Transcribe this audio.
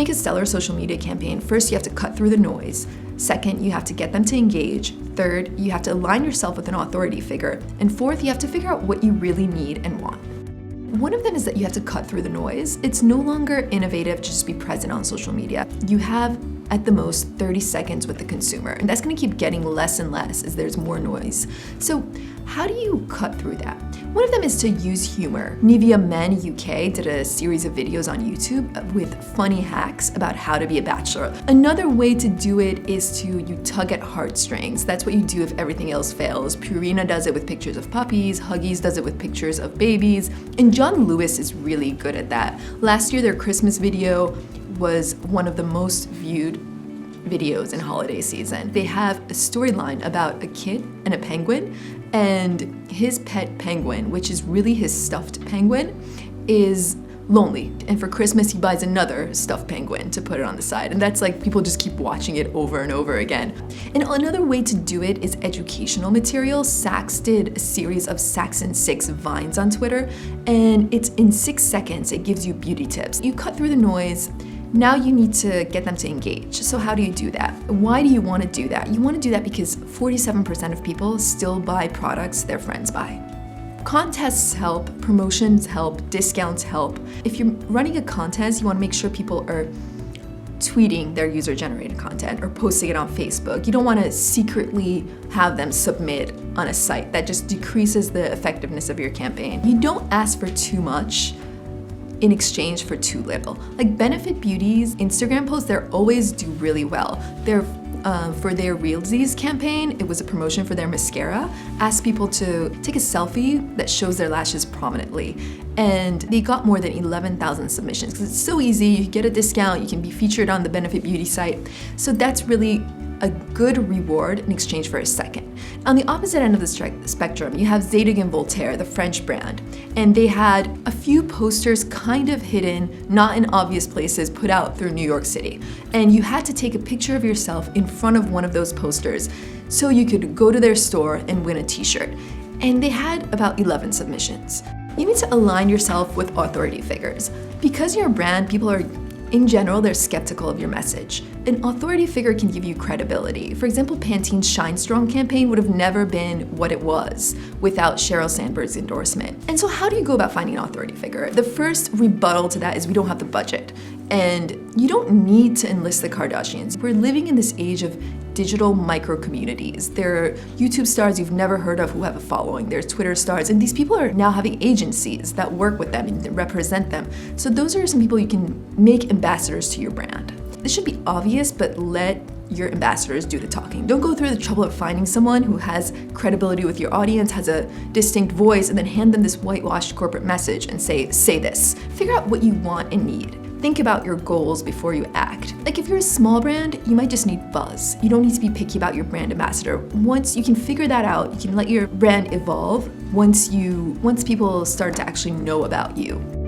make a stellar social media campaign, first you have to cut through the noise. Second, you have to get them to engage. Third, you have to align yourself with an authority figure. And fourth, you have to figure out what you really need and want. One of them is that you have to cut through the noise. It's no longer innovative to just be present on social media. You have at the most 30 seconds with the consumer, and that's gonna keep getting less and less as there's more noise. So how do you cut through that? One of them is to use humor. Nivea Men UK did a series of videos on YouTube with funny hacks about how to be a bachelor. Another way to do it is to you tug at heartstrings. That's what you do if everything else fails. Purina does it with pictures of puppies, Huggies does it with pictures of babies, and John Lewis is really good at that. Last year, their Christmas video was one of the most viewed videos in holiday season. They have a storyline about a kid and a penguin, and his pet penguin, which is really his stuffed penguin, is lonely. And for Christmas, he buys another stuffed penguin to put it on the side. And that's like, people just keep watching it over and over again. And another way to do it is educational material. Sax did a series of Sax and 6 Vines on Twitter, and it's in 6 seconds, it gives you beauty tips. You cut through the noise. Now you need to get them to engage. So how do you do that? Why do you want to do that? You want to do that because 47% of people still buy products their friends buy. Contests help, promotions help, discounts help. If you're running a contest, you want to make sure people are tweeting their user-generated content or posting it on Facebook. You don't want to secretly have them submit on a site. That just decreases the effectiveness of your campaign. You don't ask for too much in exchange for too little. Like Benefit Beauty's Instagram posts, they always do really well. For their Realsies campaign, it was a promotion for their mascara, asked people to take a selfie that shows their lashes prominently. And they got more than 11,000 submissions because it's so easy. You get a discount, you can be featured on the Benefit Beauty site. So that's really a good reward in exchange for a second. On the opposite end of the spectrum, you have Zadig and Voltaire, the French brand, and they had a few posters kind of hidden, not in obvious places, put out through New York City. And you had to take a picture of yourself in front of one of those posters so you could go to their store and win a t-shirt. And they had about 11 submissions. You need to align yourself with authority figures. Because you're a brand, people are, in general, they're skeptical of your message. An authority figure can give you credibility. For example, Pantene's Shine Strong campaign would have never been what it was without Sheryl Sandberg's endorsement. And so how do you go about finding an authority figure? The first rebuttal to that is we don't have the budget. And you don't need to enlist the Kardashians. We're living in this age of digital micro communities. There are YouTube stars you've never heard of who have a following. There's Twitter stars, and these people are now having agencies that work with them and represent them. So those are some people you can make ambassadors to your brand. This should be obvious, but let your ambassadors do the talking. Don't go through the trouble of finding someone who has credibility with your audience, has a distinct voice, and then hand them this whitewashed corporate message and say this. Figure out what you want and need. Think about your goals before you act. Like if you're a small brand, you might just need buzz. You don't need to be picky about your brand ambassador. Once you can figure that out, you can let your brand evolve once people start to actually know about you.